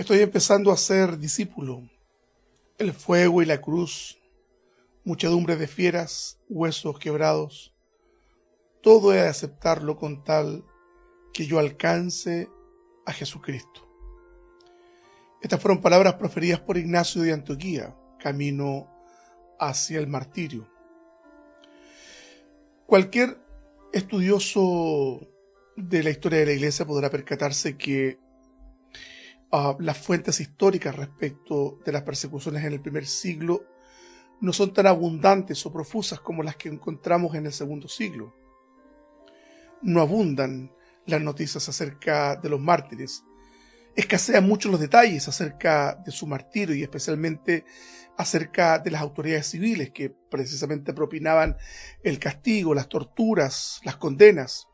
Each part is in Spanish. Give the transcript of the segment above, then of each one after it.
Estoy empezando a ser discípulo. El fuego y la cruz, muchedumbre de fieras, huesos quebrados, todo he de aceptarlo con tal que yo alcance a Jesucristo. Estas fueron palabras proferidas por Ignacio de Antioquía, camino hacia el martirio. Cualquier estudioso de la historia de la Iglesia podrá percatarse que las fuentes históricas respecto de las persecuciones en el primer siglo no son tan abundantes o profusas como las que encontramos en el segundo siglo. No abundan las noticias acerca de los mártires. Escasean mucho los detalles acerca de su martirio y especialmente acerca de las autoridades civiles que precisamente propinaban el castigo, las torturas, las condenas.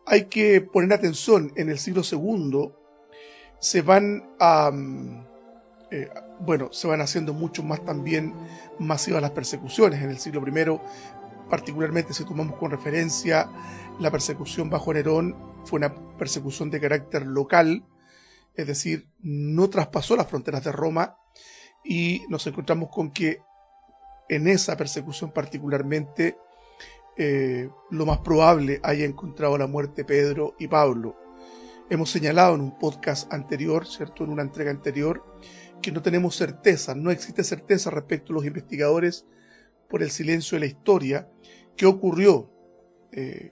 Hay que poner atención, en el siglo segundo se van haciendo mucho más también masivas las persecuciones. En el siglo I, particularmente si tomamos con referencia la persecución bajo Nerón, fue una persecución de carácter local, es decir, no traspasó las fronteras de Roma, y nos encontramos con que en esa persecución particularmente lo más probable haya encontrado la muerte Pedro y Pablo. Hemos señalado en un podcast anterior, ¿cierto?, en una entrega anterior, que no tenemos certeza, no existe certeza respecto a los investigadores por el silencio de la historia, qué ocurrió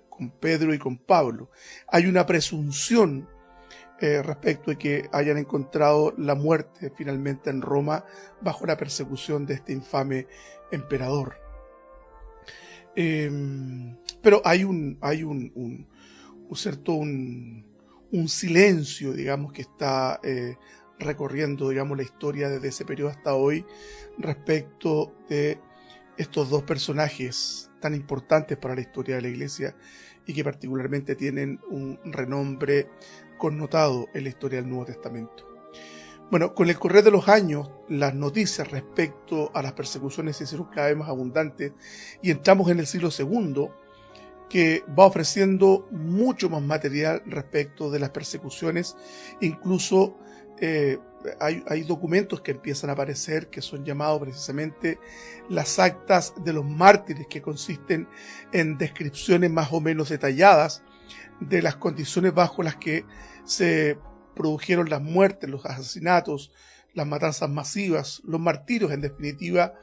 con Pedro y con Pablo. Hay una presunción respecto de que hayan encontrado la muerte finalmente en Roma bajo la persecución de este infame emperador. Pero hay un silencio, digamos, que está recorriendo, digamos, la historia desde ese periodo hasta hoy respecto de estos dos personajes tan importantes para la historia de la Iglesia y que particularmente tienen un renombre connotado en la historia del Nuevo Testamento. Bueno, con el correr de los años, las noticias respecto a las persecuciones se hicieron cada vez más abundantes y entramos en el siglo II, que va ofreciendo mucho más material respecto de las persecuciones. Incluso hay documentos que empiezan a aparecer que son llamados precisamente las actas de los mártires, que consisten en descripciones más o menos detalladas de las condiciones bajo las que se produjeron las muertes, los asesinatos, las matanzas masivas, los martirios en definitiva.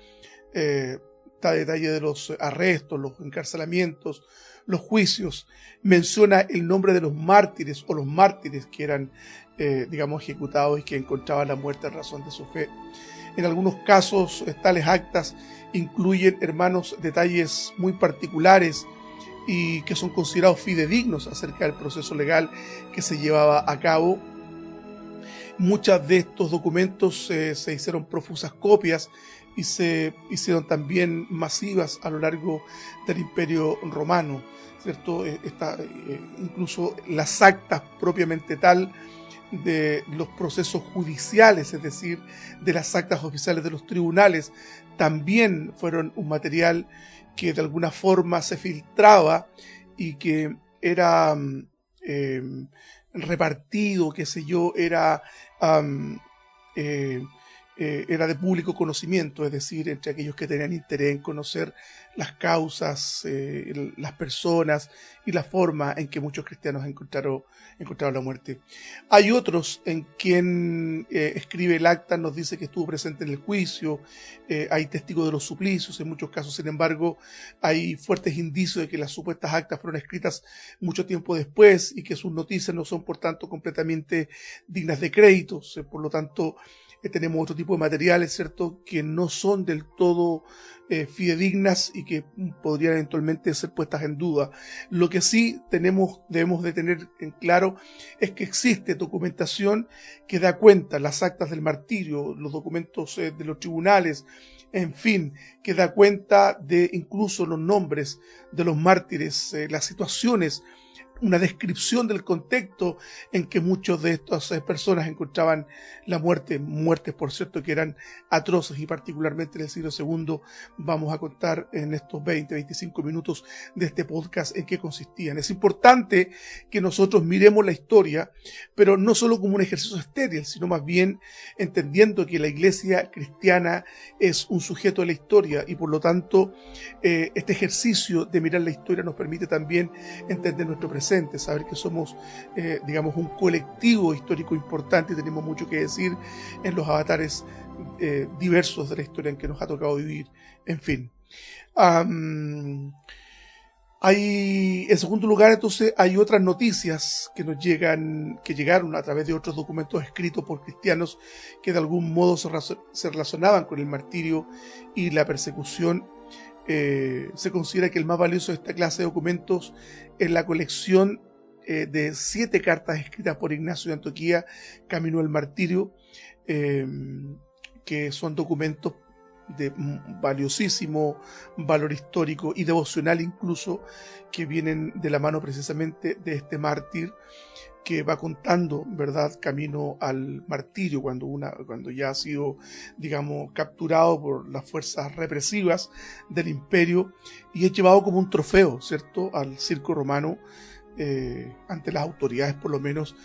Está detalle de los arrestos, los encarcelamientos, los juicios. Menciona el nombre de los mártires o los mártires que eran ejecutados y que encontraban la muerte en razón de su fe. En algunos casos tales actas incluyen, hermanos, detalles muy particulares y que son considerados fidedignos acerca del proceso legal que se llevaba a cabo. Muchos de estos documentos se hicieron profusas copias y se hicieron también masivas a lo largo del Imperio Romano, ¿cierto? Incluso las actas propiamente tal de los procesos judiciales, es decir, de las actas oficiales de los tribunales, también fueron un material que de alguna forma se filtraba y que era repartido, era de público conocimiento, es decir, entre aquellos que tenían interés en conocer las causas, las personas y la forma en que muchos cristianos encontraron la muerte. Hay otros en quien escribe el acta, nos dice que estuvo presente en el juicio, hay testigos de los suplicios, en muchos casos, sin embargo, hay fuertes indicios de que las supuestas actas fueron escritas mucho tiempo después y que sus noticias no son, por tanto, completamente dignas de créditos. Por lo tanto, tenemos otro tipo de materiales, ¿cierto?, que no son del todo fidedignas y que podrían eventualmente ser puestas en duda. Lo que sí debemos de tener en claro es que existe documentación que da cuenta, las actas del martirio, los documentos de los tribunales, en fin, que da cuenta de incluso los nombres de los mártires, las situaciones una descripción del contexto en que muchos de estas personas encontraban la muerte, muertes por cierto que eran atroces, y particularmente en el siglo II vamos a contar en estos 20-25 minutos de este podcast en qué consistían. Es importante que nosotros miremos la historia, pero no solo como un ejercicio estéril, sino más bien entendiendo que la iglesia cristiana es un sujeto de la historia, y por lo tanto este ejercicio de mirar la historia nos permite también entender nuestro presente, saber que somos, digamos, un colectivo histórico importante y tenemos mucho que decir en los avatares diversos de la historia en que nos ha tocado vivir. En fin. En segundo lugar, entonces, hay otras noticias que llegaron a través de otros documentos escritos por cristianos que de algún modo se relacionaban con el martirio y la persecución. Se considera que el más valioso de esta clase de documentos es la colección de 7 cartas escritas por Ignacio de Antioquía, Camino al Martirio, que son documentos de valiosísimo valor histórico y devocional incluso, que vienen de la mano precisamente de este mártir que va contando, ¿verdad?, camino al martirio cuando ya ha sido, digamos, capturado por las fuerzas represivas del imperio y es llevado como un trofeo, ¿cierto?, al circo romano, ante las autoridades por lo menos,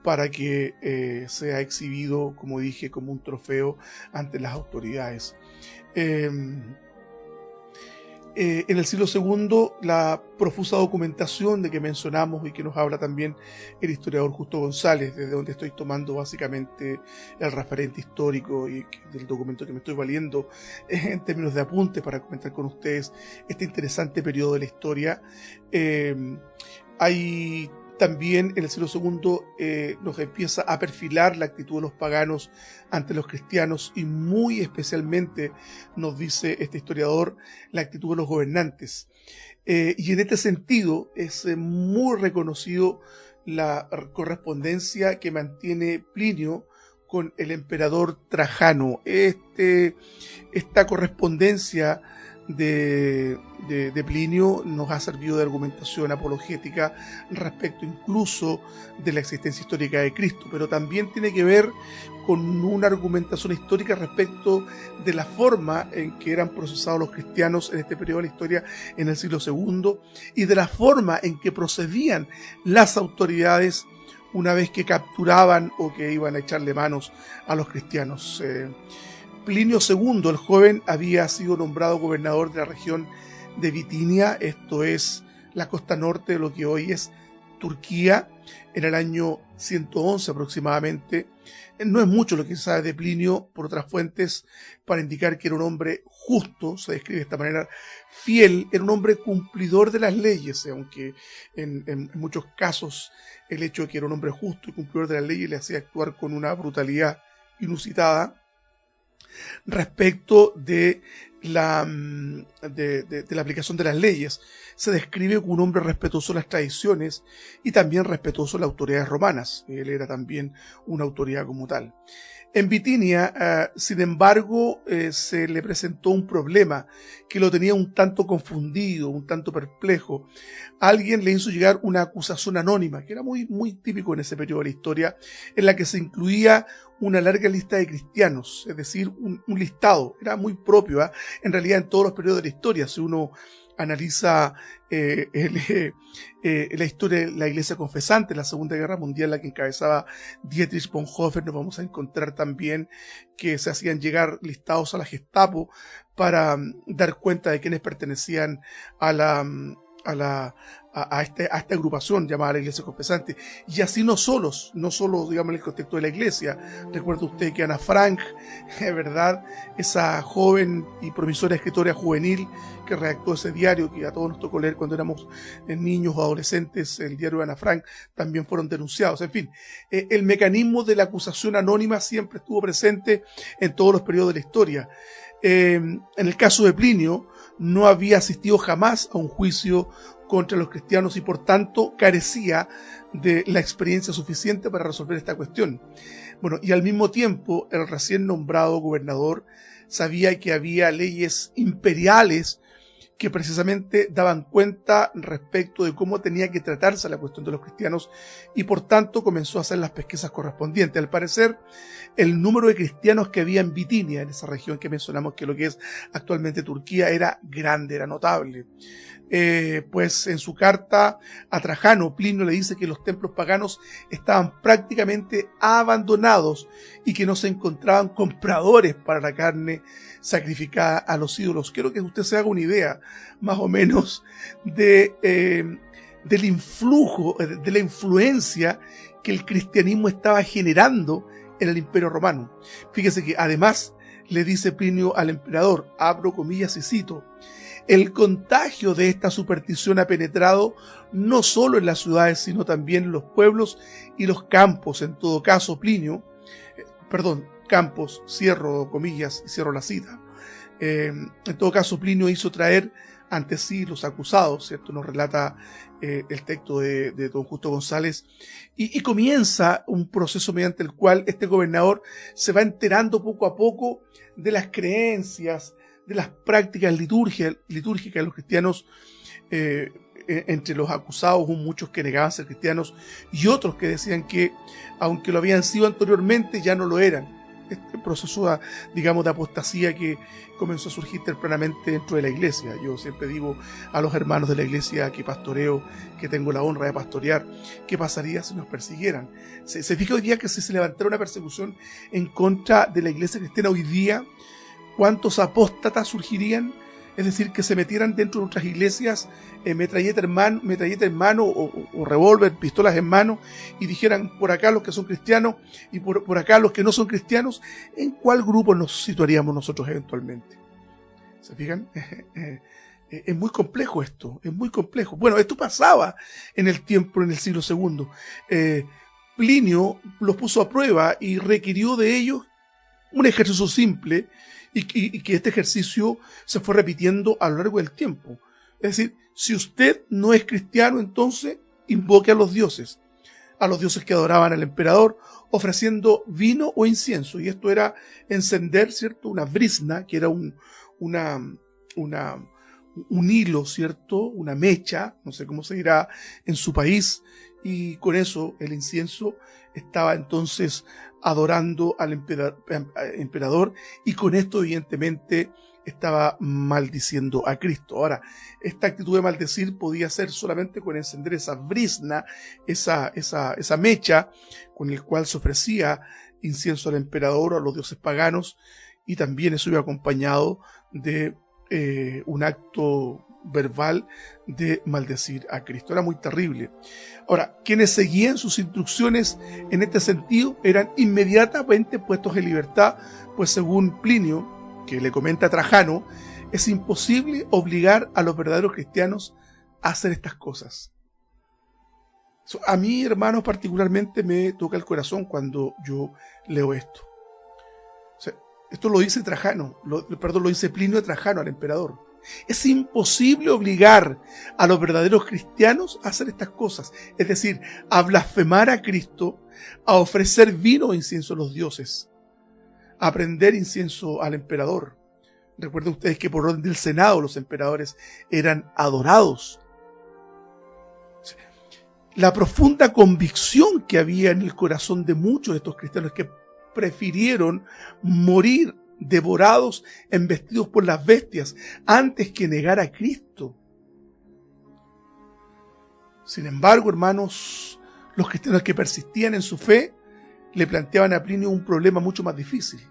para que sea exhibido, como dije, como un trofeo ante las autoridades. En el siglo II, la profusa documentación de que mencionamos y que nos habla también el historiador Justo González, desde donde estoy tomando básicamente el referente histórico y del documento que me estoy valiendo en términos de apuntes para comentar con ustedes este interesante periodo de la historia. Hay también en el siglo II nos empieza a perfilar la actitud de los paganos ante los cristianos y muy especialmente, nos dice este historiador, la actitud de los gobernantes. Y en este sentido es muy reconocido la correspondencia que mantiene Plinio con el emperador Trajano. Esta correspondencia de Plinio nos ha servido de argumentación apologética respecto incluso de la existencia histórica de Cristo, pero también tiene que ver con una argumentación histórica respecto de la forma en que eran procesados los cristianos en este periodo de la historia en el siglo II y de la forma en que procedían las autoridades una vez que capturaban o que iban a echarle manos a los cristianos. Plinio II, el joven, había sido nombrado gobernador de la región de Bitinia, esto es la costa norte de lo que hoy es Turquía, en el año 111 aproximadamente. No es mucho lo que se sabe de Plinio por otras fuentes para indicar que era un hombre justo, se describe de esta manera, fiel, era un hombre cumplidor de las leyes, aunque en muchos casos el hecho de que era un hombre justo y cumplidor de las leyes le hacía actuar con una brutalidad inusitada. Respecto de la aplicación de las leyes, se describe como un hombre respetuoso de las tradiciones y también respetuoso de las autoridades romanas. Él era también una autoridad como tal. En Bitinia, sin embargo, se le presentó un problema que lo tenía un tanto confundido, un tanto perplejo. Alguien le hizo llegar una acusación anónima, que era muy, muy típico en ese periodo de la historia, en la que se incluía una larga lista de cristianos, es decir, un listado. Era muy propio, en realidad en todos los periodos de la historia. Si uno analiza la historia de la Iglesia Confesante en la Segunda Guerra Mundial, la que encabezaba Dietrich Bonhoeffer, nos vamos a encontrar también que se hacían llegar listados a la Gestapo para dar cuenta de quienes pertenecían a esta agrupación llamada la Iglesia Confesante, y así no solo, digamos, en el contexto de la Iglesia. Recuerda usted que Ana Frank, ¿verdad?, esa joven y promisora escritora juvenil que redactó ese diario que a todos nos tocó leer cuando éramos niños o adolescentes, el diario de Ana Frank, también fueron denunciados. En fin, el mecanismo de la acusación anónima siempre estuvo presente en todos los periodos de la historia. En el caso de Plinio, no había asistido jamás a un juicio contra los cristianos y por tanto carecía de la experiencia suficiente para resolver esta cuestión. Bueno, y al mismo tiempo el recién nombrado gobernador sabía que había leyes imperiales que precisamente daban cuenta respecto de cómo tenía que tratarse la cuestión de los cristianos y por tanto comenzó a hacer las pesquisas correspondientes. Al parecer, el número de cristianos que había en Bitinia, en esa región que mencionamos que lo que es actualmente Turquía, era grande, era notable. Pues en su carta a Trajano, Plinio le dice que los templos paganos estaban prácticamente abandonados y que no se encontraban compradores para la carne sacrificada a los ídolos. Quiero que usted se haga una idea más o menos del influjo, de la influencia que el cristianismo estaba generando en el Imperio Romano. Fíjese que además le dice Plinio al emperador, abro comillas y cito, el contagio de esta superstición ha penetrado no solo en las ciudades, sino también en los pueblos y los campos. En todo caso, campos, cierro comillas y cierro la cita. En todo caso, Plinio hizo traer ante sí los acusados, ¿cierto? Nos relata el texto de don Justo González, y comienza un proceso mediante el cual este gobernador se va enterando poco a poco de las creencias, de las prácticas litúrgicas de los cristianos. Entre los acusados hubo muchos que negaban ser cristianos y otros que decían que, aunque lo habían sido anteriormente, ya no lo eran. Este proceso, digamos, de apostasía que comenzó a surgir tempranamente dentro de la iglesia. Yo siempre digo a los hermanos de la iglesia que pastoreo, que tengo la honra de pastorear, ¿qué pasaría si nos persiguieran? Se fija hoy día que si se levantara una persecución en contra de la iglesia cristiana hoy día, ¿cuántos apóstatas surgirían? Es decir, que se metieran dentro de nuestras iglesias metralleta en mano o revólver, pistolas en mano, y dijeran por acá los que son cristianos y por acá los que no son cristianos. ¿En cuál grupo nos situaríamos nosotros eventualmente? ¿Se fijan? Es muy complejo esto, es muy complejo. Bueno, esto pasaba en el siglo II. Plinio los puso a prueba y requirió de ellos un ejercicio simple, y que este ejercicio se fue repitiendo a lo largo del tiempo. Es decir, si usted no es cristiano, entonces invoque a los dioses que adoraban al emperador, ofreciendo vino o incienso. Y esto era encender, ¿cierto?, una brizna, que era un hilo, ¿cierto?, una mecha, no sé cómo se dirá en su país, y con eso el incienso estaba entonces adorando al emperador, y con esto evidentemente estaba maldiciendo a Cristo. Ahora, esta actitud de maldecir podía ser solamente con encender esa brizna, esa mecha con el cual se ofrecía incienso al emperador o a los dioses paganos, y también eso iba acompañado de un acto verbal de maldecir a Cristo. Era muy terrible. Ahora, quienes seguían sus instrucciones en este sentido eran inmediatamente puestos en libertad, pues según Plinio, que le comenta a Trajano, es imposible obligar a los verdaderos cristianos a hacer estas cosas. A mí, hermanos, particularmente me toca el corazón cuando yo leo esto. O sea, esto lo dice lo dice Plinio a Trajano, al emperador. Es imposible obligar a los verdaderos cristianos a hacer estas cosas, es decir, a blasfemar a Cristo, a ofrecer vino o incienso a los dioses, a prender incienso al emperador. Recuerden ustedes que por orden del Senado los emperadores eran adorados. La profunda convicción que había en el corazón de muchos de estos cristianos que prefirieron morir devorados, embestidos por las bestias, antes que negar a Cristo. Sin embargo, hermanos, los cristianos que persistían en su fe le planteaban a Plinio un problema mucho más difícil.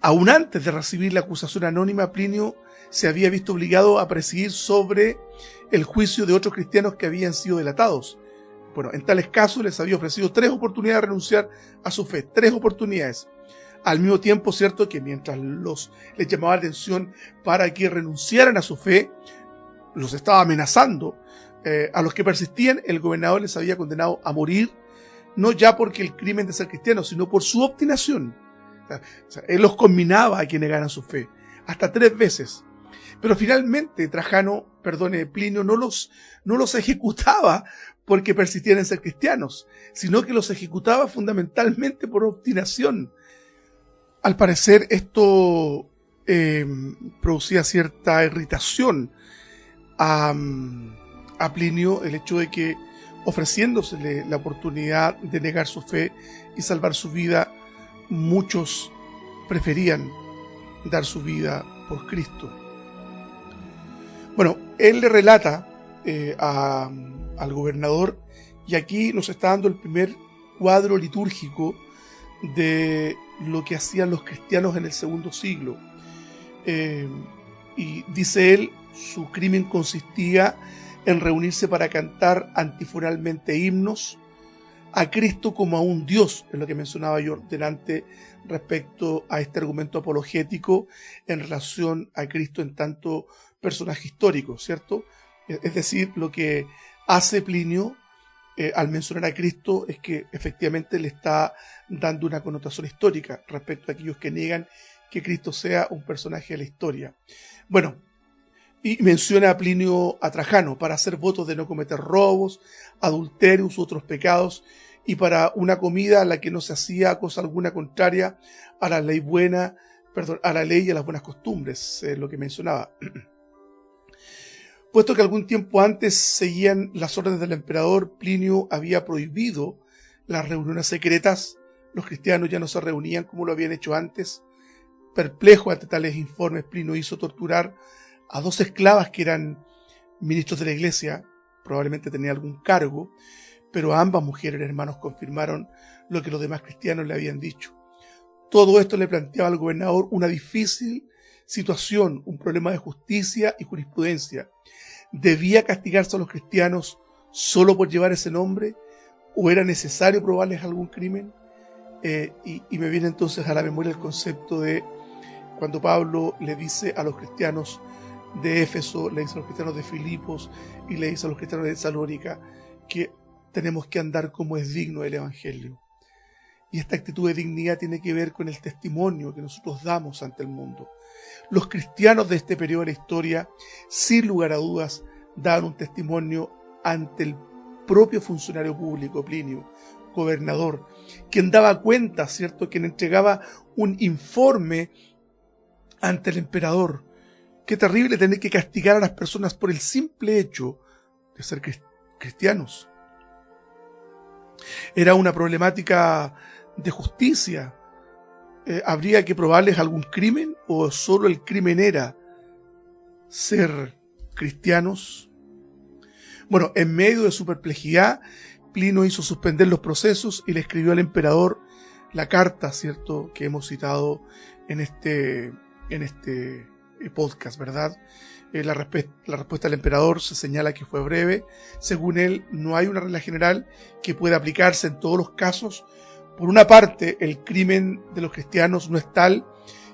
Aún antes de recibir la acusación anónima, Plinio se había visto obligado a presidir sobre el juicio de otros cristianos que habían sido delatados. Bueno, en tales casos les había ofrecido 3 oportunidades de renunciar a su fe, 3 oportunidades. Al mismo tiempo, cierto, que mientras les llamaba la atención para que renunciaran a su fe, los estaba amenazando. A los que persistían, el gobernador les había condenado a morir, no ya porque el crimen de ser cristiano, sino por su obstinación. O sea, él los conminaba a que negaran su fe, hasta 3 veces. Pero finalmente Plinio no los ejecutaba porque persistían en ser cristianos, sino que los ejecutaba fundamentalmente por obstinación. Al parecer esto producía cierta irritación a Plinio el hecho de que, ofreciéndosele la oportunidad de negar su fe y salvar su vida, muchos preferían dar su vida por Cristo. Bueno, él le relata al gobernador, y aquí nos está dando el primer cuadro litúrgico de lo que hacían los cristianos en el segundo siglo. Y dice él, su crimen consistía en reunirse para cantar antifonalmente himnos a Cristo como a un Dios, es lo que mencionaba yo delante respecto a este argumento apologético en relación a Cristo en tanto personaje histórico, ¿cierto? Es decir, lo que hace Plinio al mencionar a Cristo es que efectivamente le está dando una connotación histórica respecto a aquellos que niegan que Cristo sea un personaje de la historia. Bueno, y menciona a Plinio a Trajano para hacer votos de no cometer robos, adulterios u otros pecados, y para una comida a la que no se hacía cosa alguna contraria a la ley buena, a la ley y a las buenas costumbres, lo que mencionaba. Puesto que algún tiempo antes seguían las órdenes del emperador, Plinio había prohibido las reuniones secretas. Los cristianos ya no se reunían como lo habían hecho antes. Perplejo ante tales informes, Plinio hizo torturar a 2 esclavas que eran ministros de la iglesia, probablemente tenían algún cargo, pero ambas mujeres hermanos confirmaron lo que los demás cristianos le habían dicho. Todo esto le planteaba al gobernador una difícil situación, un problema de justicia y jurisprudencia. ¿Debía castigarse a los cristianos solo por llevar ese nombre? ¿O era necesario probarles algún crimen? Y me viene entonces a la memoria el concepto de cuando Pablo le dice a los cristianos de Éfeso, le dice a los cristianos de Filipos y le dice a los cristianos de Tesalónica que tenemos que andar como es digno del Evangelio. Y esta actitud de dignidad tiene que ver con el testimonio que nosotros damos ante el mundo. Los cristianos de este periodo de la historia, sin lugar a dudas, daban un testimonio ante el propio funcionario público, Plinio, gobernador, quien daba cuenta, ¿cierto?, quien entregaba un informe ante el emperador. Qué terrible tener que castigar a las personas por el simple hecho de ser cristianos. Era una problemática de justicia. ¿Habría que probarles algún crimen o solo el crimen era ser cristianos? Bueno, en medio de su perplejidad, Plinio hizo suspender los procesos y le escribió al emperador la carta, ¿cierto?, que hemos citado en este podcast, ¿verdad? La respuesta del emperador se señala que fue breve. Según él, no hay una regla general que pueda aplicarse en todos los casos. Por una parte, el crimen de los cristianos no es tal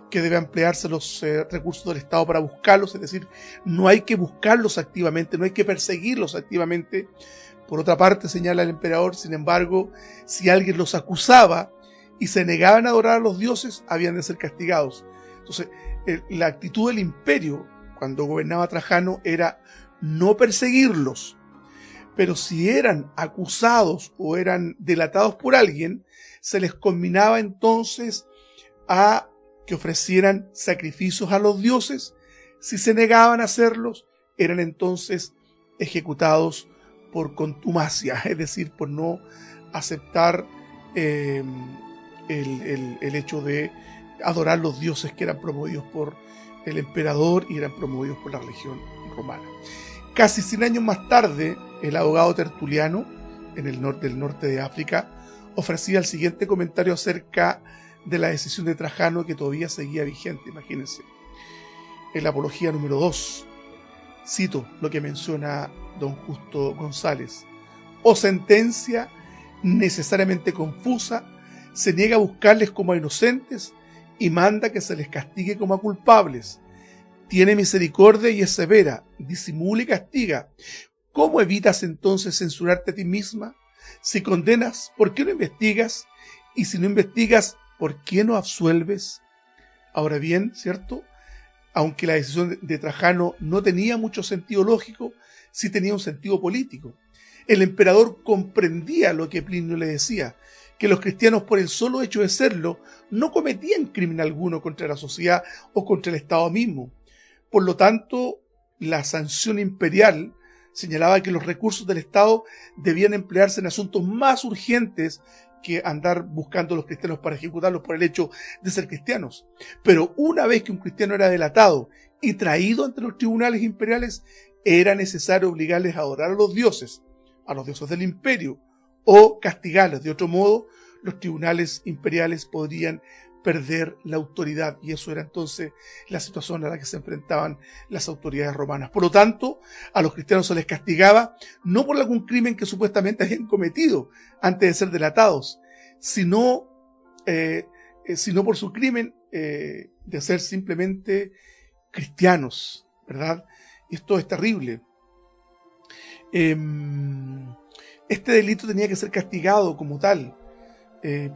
que debe emplearse los recursos del Estado para buscarlos, es decir, no hay que buscarlos activamente, no hay que perseguirlos activamente. Por otra parte, señala el emperador, sin embargo, si alguien los acusaba y se negaban a adorar a los dioses, habían de ser castigados. Entonces, la actitud del imperio, cuando gobernaba Trajano, era no perseguirlos, pero si eran acusados o eran delatados por alguien, se les conminaba entonces a que ofrecieran sacrificios a los dioses. Si se negaban a hacerlos, eran entonces ejecutados por contumacia, es decir, por no aceptar el hecho de adorar los dioses que eran promovidos por el emperador y eran promovidos por la religión romana. Casi 100 años más tarde, el abogado Tertuliano, del norte de África, ofrecía el siguiente comentario acerca de la decisión de Trajano, que todavía seguía vigente, imagínense. En la apología número 2, cito lo que menciona don Justo González: o sentencia necesariamente confusa, se niega a buscarles como a inocentes y manda que se les castigue como a culpables. Tiene misericordia y es severa, disimula y castiga. ¿Cómo evitas entonces censurarte a ti misma? Si condenas, ¿por qué no investigas? Y si no investigas, ¿por qué no absuelves? Ahora bien, ¿cierto?, aunque la decisión de Trajano no tenía mucho sentido lógico, sí tenía un sentido político. El emperador comprendía lo que Plinio le decía, que los cristianos, por el solo hecho de serlo, no cometían crimen alguno contra la sociedad o contra el Estado mismo. Por lo tanto, la sanción imperial señalaba que los recursos del Estado debían emplearse en asuntos más urgentes que andar buscando a los cristianos para ejecutarlos por el hecho de ser cristianos. Pero una vez que un cristiano era delatado y traído ante los tribunales imperiales, era necesario obligarles a adorar a los dioses del imperio, o castigarlos. De otro modo, los tribunales imperiales podrían perder la autoridad, y eso era entonces la situación a la que se enfrentaban las autoridades romanas. Por lo tanto, a los cristianos se les castigaba no por algún crimen que supuestamente habían cometido antes de ser delatados, sino por su crimen de ser simplemente cristianos, ¿verdad? Y esto es terrible. Este delito tenía que ser castigado como tal,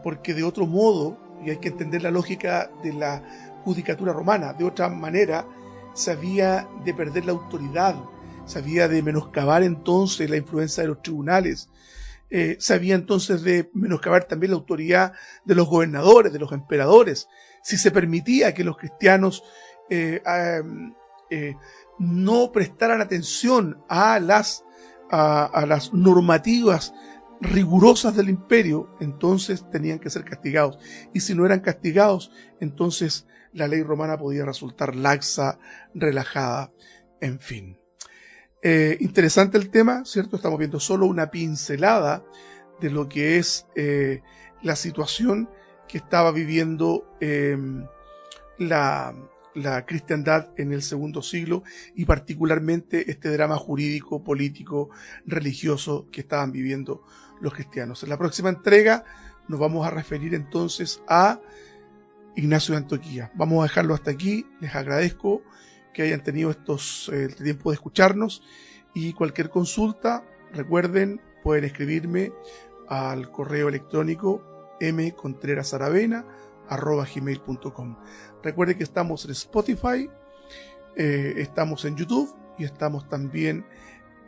porque de otro modo, y hay que entender la lógica de la judicatura romana, de otra manera se había de perder la autoridad, se había de menoscabar entonces la influencia de los tribunales, se había entonces de menoscabar también la autoridad de los gobernadores, de los emperadores, si se permitía que los cristianos no prestaran atención a las normativas rigurosas del imperio, entonces tenían que ser castigados. Y si no eran castigados, entonces la ley romana podía resultar laxa, relajada, en fin. Interesante el tema, ¿cierto? Estamos viendo solo una pincelada de lo que es la situación que estaba viviendo la cristiandad en el segundo siglo, y particularmente este drama jurídico, político, religioso que estaban viviendo los cristianos. En la próxima entrega nos vamos a referir entonces a Ignacio de Antioquía. Vamos a dejarlo hasta aquí. Les agradezco que hayan tenido el tiempo de escucharnos, y cualquier consulta, recuerden, pueden escribirme al correo electrónico mcontrerasaravena@gmail.com. Recuerden que estamos en Spotify, estamos en YouTube y estamos también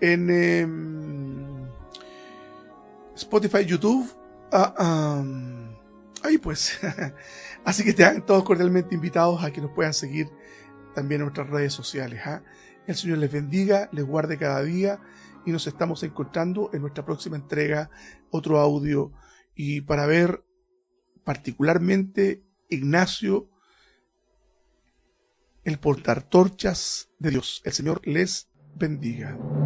en Spotify, YouTube. Ahí pues. Así que están todos cordialmente invitados a que nos puedan seguir también en nuestras redes sociales. El Señor les bendiga, les guarde cada día, y nos estamos encontrando en nuestra próxima entrega, otro audio, y para ver particularmente Ignacio, el portaantorchas de Dios. El Señor les bendiga.